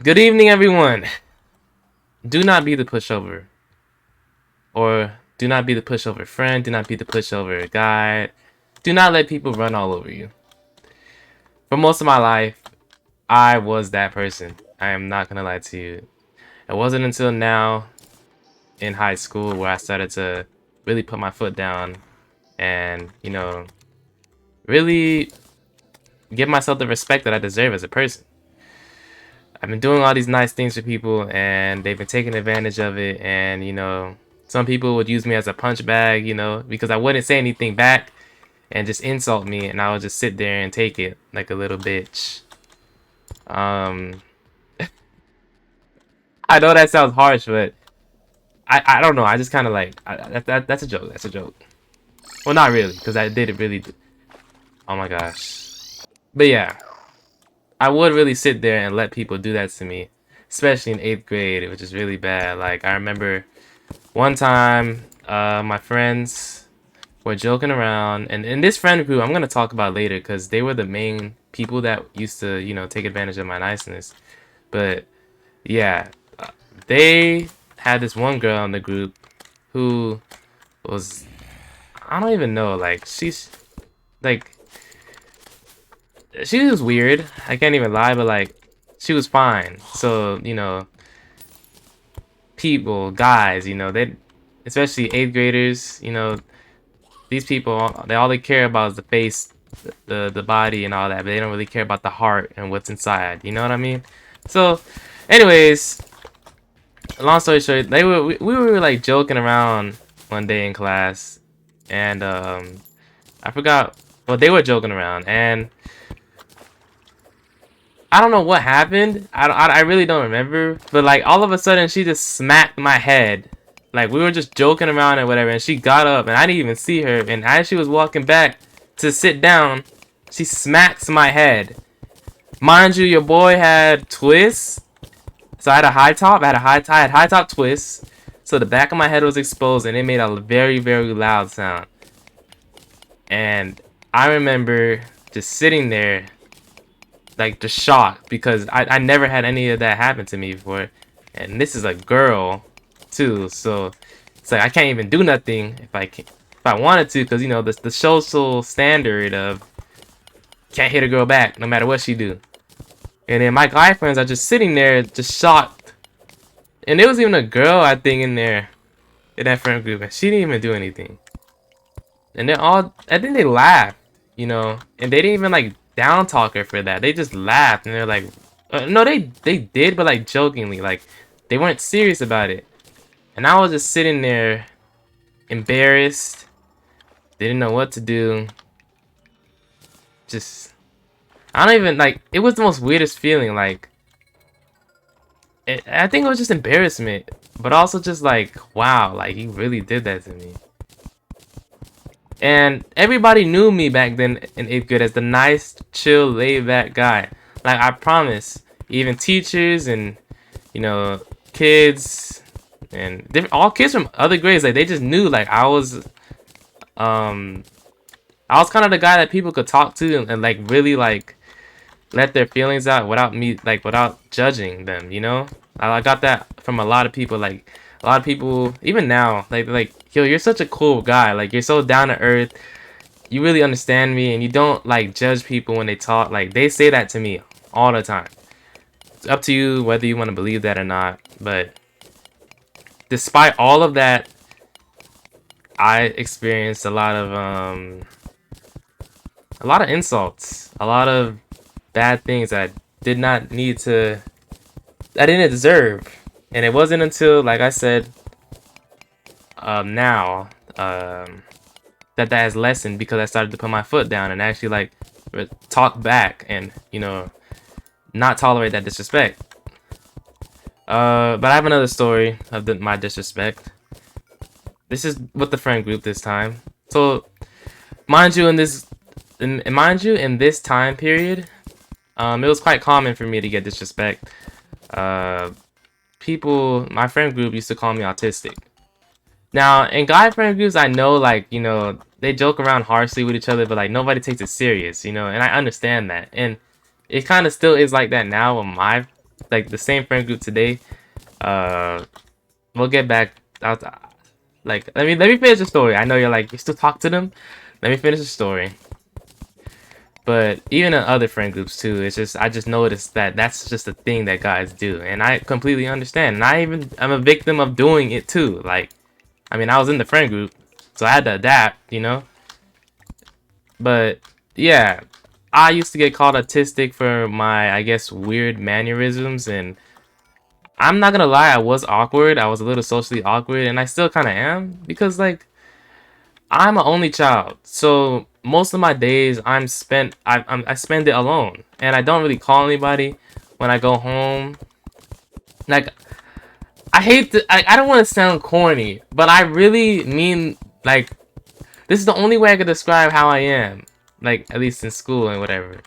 Good evening, everyone. Do not be the pushover. Or do not be the pushover friend. Do not be the pushover guide. Do not let people run all over you. For most of my life, I was that person. I am not going to lie to you. It wasn't until now in high school where I started to really put my foot down and, really give myself the respect that I deserve as a person. I've been doing all these nice things for people and they've been taking advantage of it, and some people would use me as a punch bag, because I wouldn't say anything back and just insult me, and I would just sit there and take it like a little bitch. Um I know that sounds harsh, but I don't know. I just kind of like that's a joke. That's a joke. Well, not really, because I did it really. Oh my gosh. But yeah, I would really sit there and let people do that to me, especially in 8th grade, which is really bad. Like, I remember one time, my friends were joking around, and in this friend group, I'm gonna talk about later because they were the main people that used to, take advantage of my niceness. But yeah, they had this one girl in the group who was, I don't even know, like, like, she was weird. I can't even lie, but like, she was fine. So, people, guys, they, especially 8th graders, these people, they all they care about is the face, the body, and all that, but they don't really care about the heart and what's inside. You know what I mean? So, anyways, long story short, we were like joking around one day in class, and I forgot. Well, they were joking around, and I don't know what happened. I really don't remember. But like all of a sudden, she just smacked my head. Like we were just joking around and whatever, and she got up, and I didn't even see her. And as she was walking back to sit down, she smacks my head. Mind you, your boy had twists, so I had a high top. I had high top twists, so the back of my head was exposed, and it made a very very loud sound. And I remember just sitting there like just shocked because I never had any of that happen to me before, and this is a girl too, so it's like I can't even do nothing if I wanted to, because the social standard of can't hit a girl back no matter what she do. And then my guy friends are just sitting there just shocked, and there was even a girl I think in there in that friend group, and she didn't even do anything. And they're all, I think they laughed, and they didn't even like down talk her for that. They just laughed, and they're like, no, they did, but like jokingly, like they weren't serious about it. And I was just sitting there, embarrassed, didn't know what to do. Just, I don't even like. It was the most weirdest feeling. Like, I think it was just embarrassment, but also just like, wow, like he really did that to me. And everybody knew me back then in 8th grade as the nice, chill, laid-back guy. Like, I promise. Even teachers and, kids and all kids from other grades, like, they just knew, like, I was kind of the guy that people could talk to and like, really, like, let their feelings out without me, like, without judging them. I got that from a lot of people, like, a lot of people, even now, like, yo, you're such a cool guy. Like, you're so down to earth. You really understand me, and you don't, like, judge people when they talk. Like, they say that to me all the time. It's up to you whether you want to believe that or not. But despite all of that, I experienced a lot of insults, a lot of bad things I did not need to, I didn't deserve. And it wasn't until, like I said, now, that has lessened because I started to put my foot down and actually like talk back and not tolerate that disrespect. But I have another story of my disrespect. This is with the friend group this time. So, mind you, in this time period, it was quite common for me to get disrespect. People, my friend group used to call me autistic. Now, in guy friend groups, I know, like, they joke around harshly with each other, but, like, nobody takes it serious, and I understand that. And it kind of still is like that now with my like the same friend group today. Uh, we'll get back. Like let me finish the story. I know you're like you still talk to them. Let me finish the story. But even in other friend groups too, it's just I just noticed that that's just a thing that guys do, and I completely understand. And I'm a victim of doing it too. Like, I mean, I was in the friend group, so I had to adapt, you know. But yeah, I used to get called autistic for my, I guess, weird mannerisms, and I'm not gonna lie, I was awkward. I was a little socially awkward, and I still kind of am because like I'm an only child, so most of my days I spend it alone, and I don't really call anybody when I go home. Like I hate to, I don't want to sound corny, but I really mean like this is the only way I could describe how I am, like at least in school and whatever.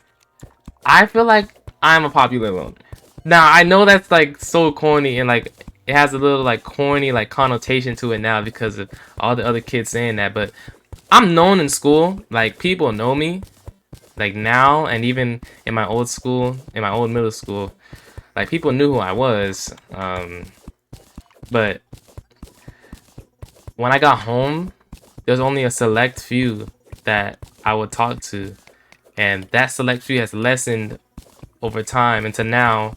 I feel like I'm a popular loner. Now I know that's like so corny and like it has a little like corny like connotation to it now because of all the other kids saying that, but I'm known in school. Like people know me. Like now and even in my old school, in my old middle school, like people knew who I was. But when I got home, there's only a select few that I would talk to, and that select few has lessened over time into now,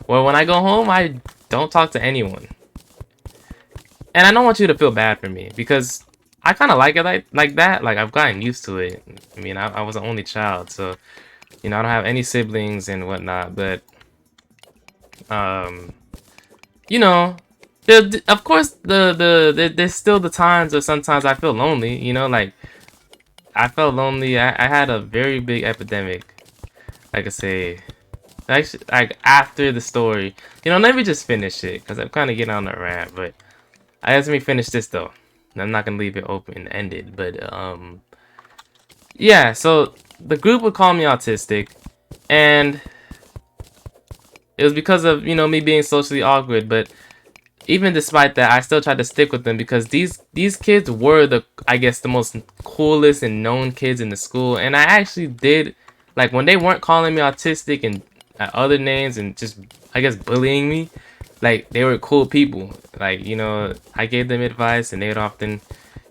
where when I go home, I don't talk to anyone. And I don't want you to feel bad for me because I kind of like it like that. Like I've gotten used to it. I mean, I was an only child, so you know I don't have any siblings and whatnot. But um, you know, of course there's still the times or sometimes I feel lonely. You know, like I felt lonely. I had a very big epidemic. Like I say, actually, like after the story, you know, let me just finish it because I'm kind of getting on a rant. But I let me finish this though. I'm not gonna leave it open ended. But yeah. So the group would call me autistic, and it was because of me being socially awkward. But even despite that, I still tried to stick with them because these kids were I guess the most coolest and known kids in the school, and I actually did like when they weren't calling me autistic and other names and just I guess bullying me, like they were cool people. Like I gave them advice and they would often,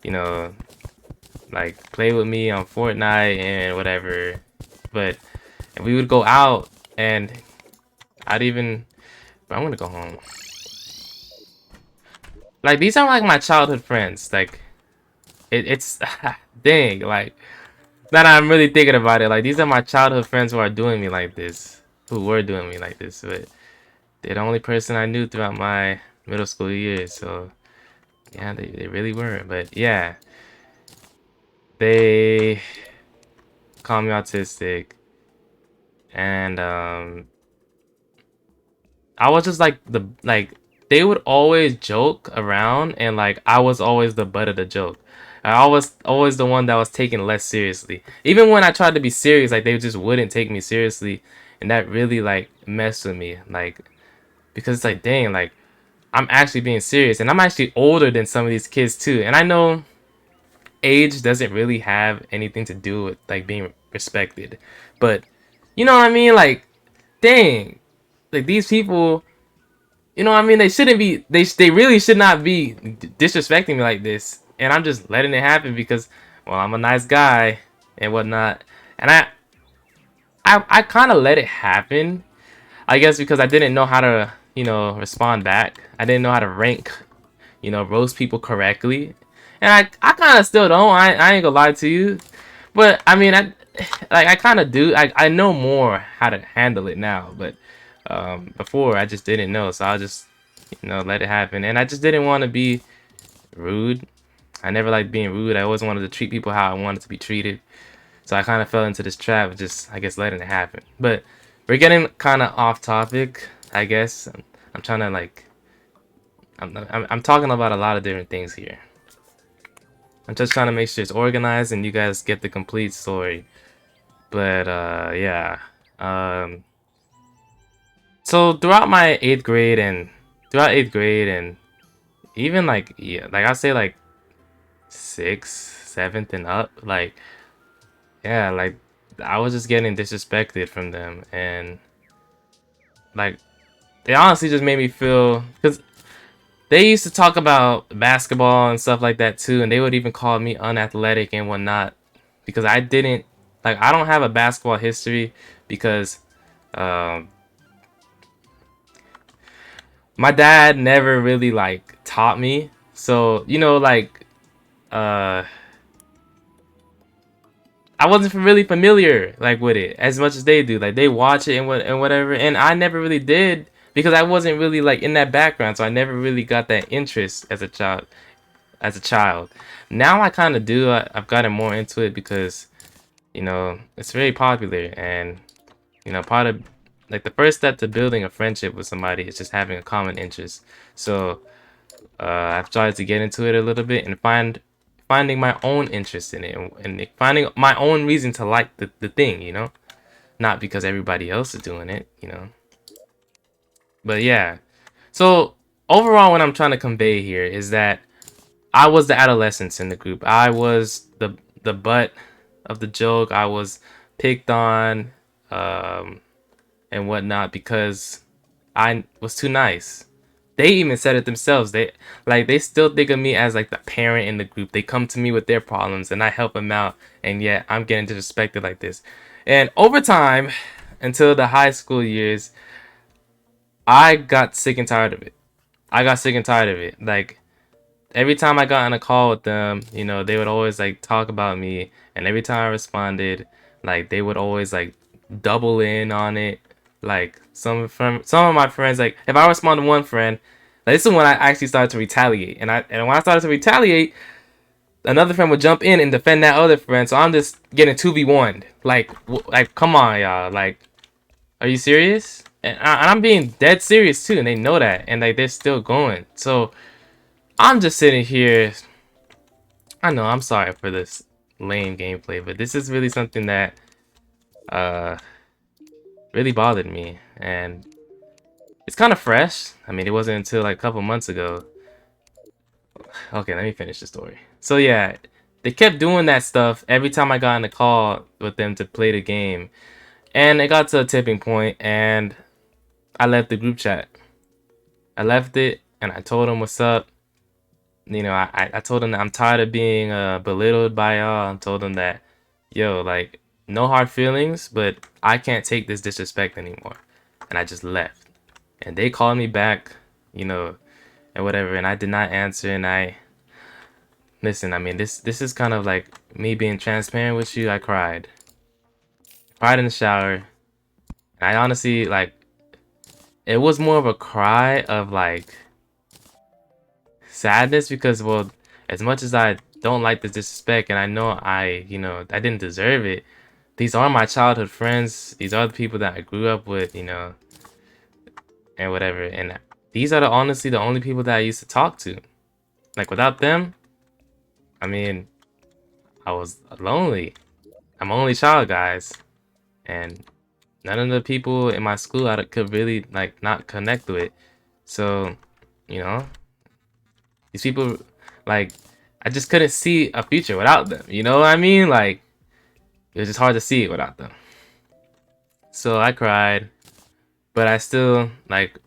you know, like play with me on Fortnite and whatever. But and we would go out and I'd even. I'm gonna go home. Like these are like my childhood friends. Like it's dang. Like that I'm really thinking about it. Like these are my childhood friends who are doing me like this. Who were doing me like this. But they're the only person I knew throughout my middle school years. So yeah, they really were. But yeah, they call me autistic, and I was just like they would always joke around and like I was always the butt of the joke. I was always the one that was taken less seriously. Even when I tried to be serious, like they just wouldn't take me seriously, and that really like messed with me. Like because it's like dang, like I'm actually being serious, and I'm actually older than some of these kids too. And I know age doesn't really have anything to do with like being respected, but you know what I mean? Like dang, like these people. You know what I mean? They shouldn't be. They really should not be disrespecting me like this. And I'm just letting it happen because, well, I'm a nice guy and whatnot. And I kind of let it happen. I guess because I didn't know how to respond back. I didn't know how to rank roast people correctly. And I kind of still don't. I ain't gonna lie to you. But I mean I kind of do. I know more how to handle it now. But before I just didn't know, so I just let it happen. And I just didn't want to be rude. I never liked being rude. I always wanted to treat people how I wanted to be treated. So I kind of fell into this trap of just I guess letting it happen. But we're getting kind of off topic. I guess I'm trying to like I'm talking about a lot of different things here. I'm just trying to make sure it's organized and you guys get the complete story. But yeah. Um, so throughout eighth grade and even like yeah, like I say like sixth, seventh and up, like yeah, like I was just getting disrespected from them and like it honestly just made me feel, because they used to talk about basketball and stuff like that too, and they would even call me unathletic and whatnot because I didn't like I don't have a basketball history because um, my dad never really like taught me. So like uh, I wasn't really familiar like with it as much as they do. Like they watch it and whatever, and I never really did because I wasn't really like in that background, so I never really got that interest as a child. Now I kind of do. I've gotten more into it because it's very popular, and part of like the first step to building a friendship with somebody is just having a common interest. So I've tried to get into it a little bit and finding my own interest in it, and finding my own reason to like the thing, not because everybody else is doing it, But yeah, so overall, what I'm trying to convey here is that I was the adolescence in the group. I was the butt of the joke. I was picked on and whatnot because I was too nice. They even said it themselves. They still think of me as like the parent in the group. They come to me with their problems and I help them out, and yet I'm getting disrespected like this. And over time, until the high school years, I got sick and tired of it. I got sick and tired of it. Like every time I got on a call with them, they would always like talk about me, and every time I responded, like they would always like double in on it. Like some of my friends, like if I respond to one friend, like this is when I actually started to retaliate, and when I started to retaliate, another friend would jump in and defend that other friend. So I'm just getting 2v1. Like come on, y'all. Like, are you serious? And I'm being dead serious too, and they know that, and like they're still going. So I'm just sitting here. I know, I'm sorry for this lame gameplay, but this is really something that uh really bothered me, and it's kind of fresh. I mean, it wasn't until like a couple months ago. Okay, let me finish the story. So yeah, they kept doing that stuff every time I got on a call with them to play the game, and it got to a tipping point, and I left the group chat. I left it, and I told them what's up. I told them that I'm tired of being belittled by y'all. I told them that, yo, like, no hard feelings, but I can't take this disrespect anymore. And I just left. And they called me back, and whatever, and I did not answer. And listen, I mean, this is kind of like me being transparent with you. I cried. Cried in the shower. And I honestly, like, it was more of a cry of, like, sadness because, well, as much as I don't like this disrespect and I know I didn't deserve it, these are my childhood friends. These are the people that I grew up with, and whatever. And these are honestly the only people that I used to talk to. Like without them, I mean, I was lonely. I'm an only child, guys, and none of the people in my school I could really like not connect with. So, you know, these people, like, I just couldn't see a future without them. You know what I mean? Like, it was just hard to see it without them. So I cried, but I still like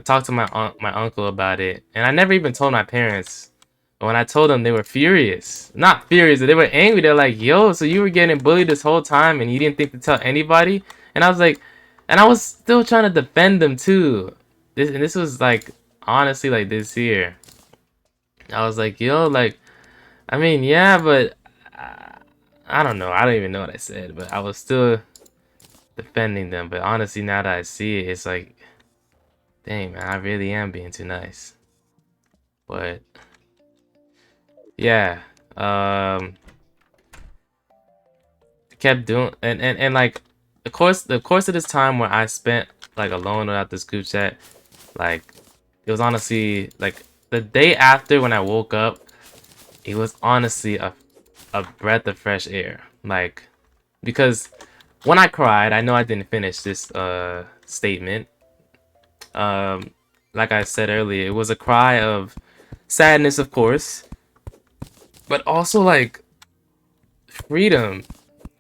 talked to my uncle about it, and I never even told my parents. But when I told them, they were furious. Not furious, but they were angry. They're like, "Yo, so you were getting bullied this whole time, and you didn't think to tell anybody?" And I was like, and I was still trying to defend them too. This was like honestly like this year. I was like, "Yo, like, I mean, yeah, but I don't know. I don't even know what I said, but I was still defending them. But honestly, now that I see it, it's like, dang, man, I really am being too nice." But yeah, kept doing, and like, the course of this time where I spent like alone without this group chat, like, it was honestly like the day after when I woke up, it was honestly a breath of fresh air. Like, because when I cried, I know I didn't finish this statement. Um, like I said earlier, it was a cry of sadness, of course, but also like freedom.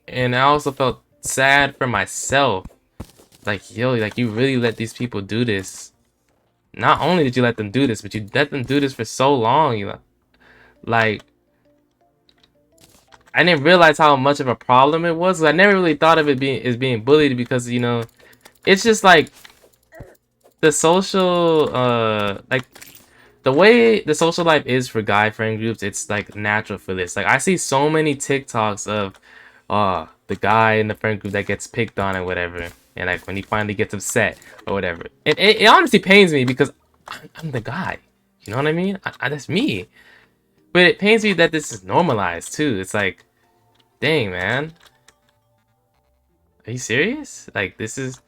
And I also felt sad for myself. Like, yo, like you really let these people do this Not only did you let them do this, but you let them do this for so long. You like, I didn't realize how much of a problem it was. I never really thought of it being bullied because it's just like the social like the way the social life is for guy friend groups. It's like natural for this. Like I see so many TikToks of the guy in the friend group that gets picked on and whatever, and like when he finally gets upset or whatever. It honestly pains me because I'm the guy. You know what I mean? That's me. But it pains me that this is normalized too. It's like, dang, man. Are you serious? Like this is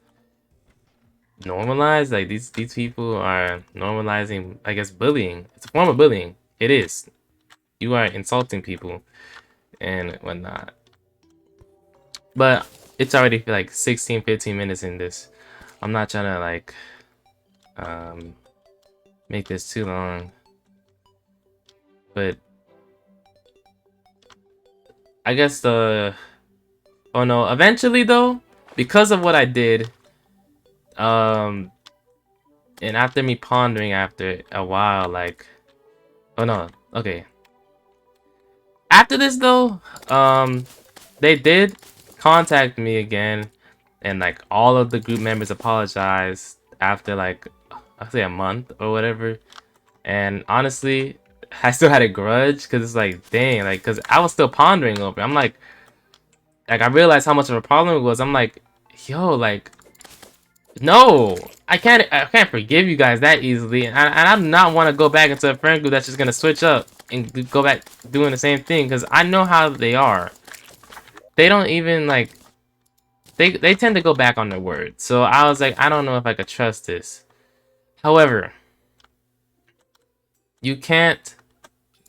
normalized? Like these people are normalizing, I guess, bullying. It's a form of bullying. It is. You are insulting people and whatnot. But it's already like 16, 15 minutes in this. I'm not trying to like make this too long. But I guess oh no, eventually though, because of what I did, and after me pondering after a while, like, oh no, okay. After this though, they did contact me again, and like all of the group members apologized after like I'll say a month or whatever. And honestly, I still had a grudge because it's like, dang, like, because I was still pondering over it. I'm like I realized how much of a problem it was. I'm like, yo, like, no, I can't forgive you guys that easily. And I do not want to go back into a friend group that's just gonna switch up and go back doing the same thing because I know how they are. They don't even like they tend to go back on their word. So I was like, I don't know if I could trust this. However, you can't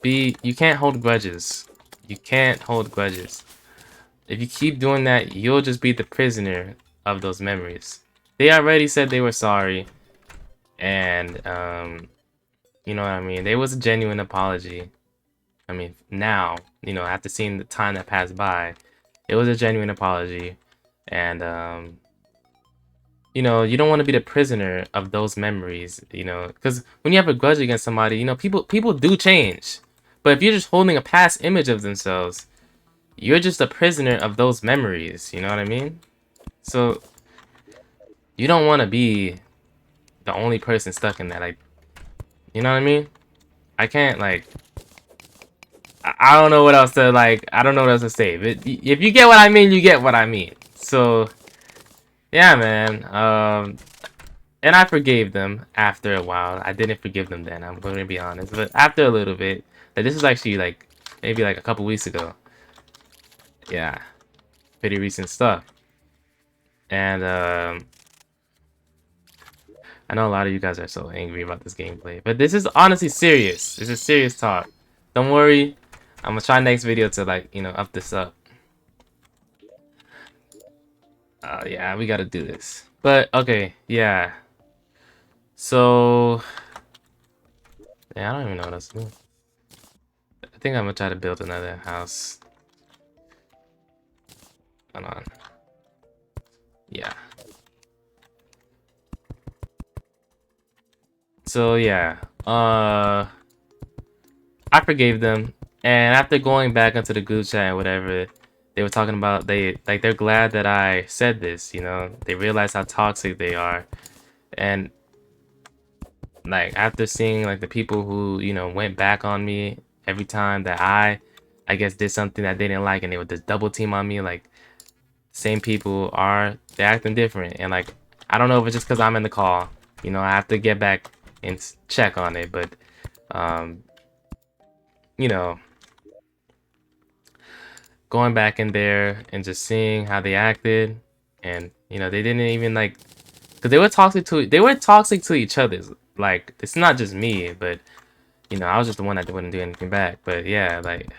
hold grudges. You can't hold grudges. If you keep doing that, you'll just be the prisoner of those memories. They already said they were sorry, and you know what I mean? There was a genuine apology. I mean, now, after seeing the time that passed by, it was a genuine apology, and you don't want to be the prisoner of those memories, because when you have a grudge against somebody, people do change. But if you're just holding a past image of themselves, you're just a prisoner of those memories, you know what I mean? So you don't want to be the only person stuck in that, like, you know what I mean? I can't, like, I don't know what else to, like, I don't know what else to say, but if you get what I mean, you get what I mean. So yeah, man. And I forgave them after a while. I didn't forgive them then, I'm going to be honest. But after a little bit, like, this was actually like maybe like a couple weeks ago. Yeah, pretty recent stuff. And I know a lot of you guys are so angry about this gameplay, but this is honestly serious. This is serious talk. Don't worry. I'm gonna try next video to like, up this up. Yeah, we gotta do this. But okay, yeah. So yeah, I don't even know what else to do. I think I'm gonna try to build another house. Hold on. Yeah. So yeah. I forgave them, and after going back into the group chat and whatever, they were talking about they're glad that I said this. They realize how toxic they are, and like after seeing like the people who went back on me every time that I guess did something that they didn't like, and they would just double team on me. Like same people they're acting different, and like I don't know if it's just because I'm in the call. I have to get back and check on it, but you know, going back in there and just seeing how they acted, and they didn't even like, because they were toxic to each other. Like it's not just me, but I was just the one that wouldn't do anything back. But yeah, like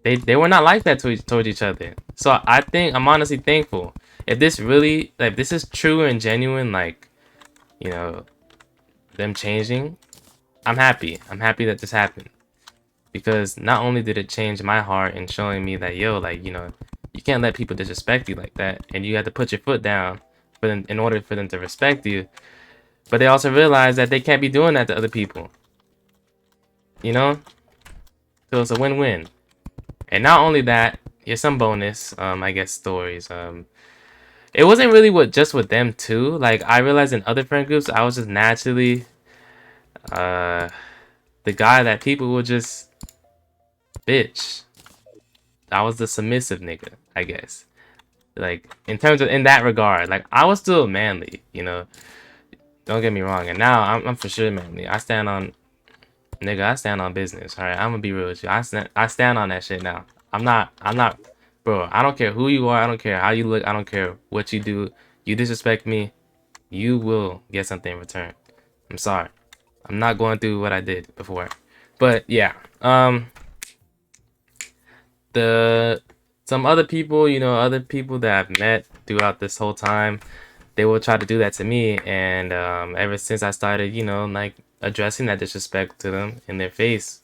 they were not like that towards each other. So I think I'm honestly thankful. If this really, like, this is true and genuine, like, them changing, I'm happy. I'm happy that this happened. Because not only did it change my heart and showing me that, yo, like, you can't let people disrespect you like that. And you have to put your foot down for them, in order for them to respect you. But they also realize that they can't be doing that to other people. You know? So it's a win-win. And not only that, here's some bonus, I guess, stories. It wasn't really just with them too. Like, I realized in other friend groups, I was just naturally the guy that people would just bitch. I was the submissive nigga, I guess. Like, in terms of, in that regard, like, I was still manly, you know? Don't get me wrong. And now, I'm for sure manly. I stand on, nigga, I stand on business, alright? I'm gonna be real with you. I stand on that shit now. I'm not, bro, I don't care who you are. I don't care how you look. I don't care what you do. You disrespect me, you will get something in return. I'm sorry. I'm not going through what I did before. But, yeah. Some other people, you know, other people that I've met throughout this whole time, they will try to do that to me. And ever since I started, you know, like addressing that disrespect to them in their face,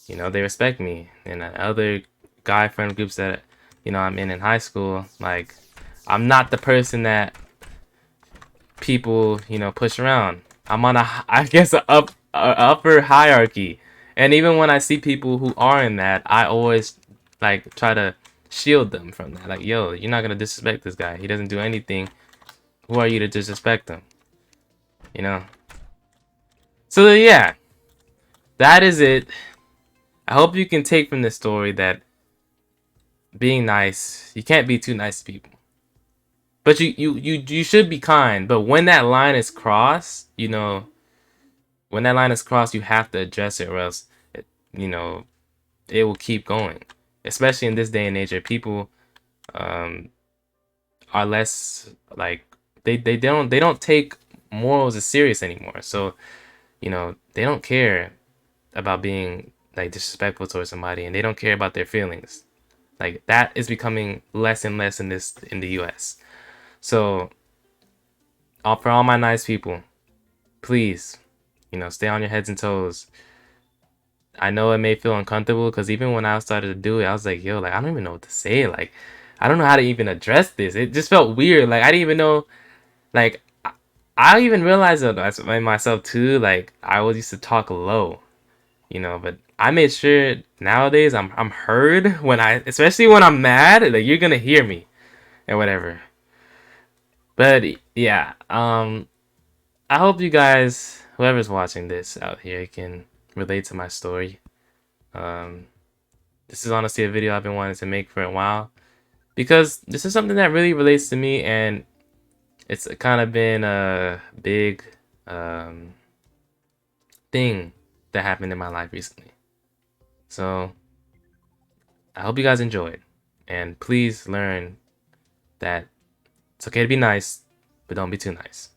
you know, they respect me. And other guy friend groups that, you know, I'm in high school, like, I'm not the person that people, you know, push around. I'm on I guess, a upper hierarchy. And even when I see people who are in that, I always like try to shield them from that. Like, yo, you're not gonna disrespect this guy. He doesn't do anything. Who are you to disrespect him? You know. So yeah, that is it. I hope you can take from this story that being nice, you can't be too nice to people. But you should be kind. But when that line is crossed, you know, when that line is crossed, you have to address it, or else, you know, it will keep going. Especially in this day and age, where people are less like they don't take morals as serious anymore. So, you know, they don't care about being like disrespectful towards somebody, and they don't care about their feelings. Like, that is becoming less and less in the US. So, for all my nice people, please, you know, stay on your heads and toes. I know it may feel uncomfortable, because even when I started to do it, I was like, yo, like, I don't even know what to say. Like, I don't know how to even address this. It just felt weird. Like, I didn't even know, like, I even realized that by myself too. Like, I always used to talk low, you know, but I made sure nowadays I'm heard when especially when I'm mad, like, you're gonna hear me and whatever. But yeah, I hope you guys, whoever's watching this out here, can relate to my story. Um, this is honestly a video I've been wanting to make for a while, because this is something that really relates to me, and it's kind of been a big thing that happened in my life recently. So I hope you guys enjoyed, and please learn that it's okay to be nice, but don't be too nice.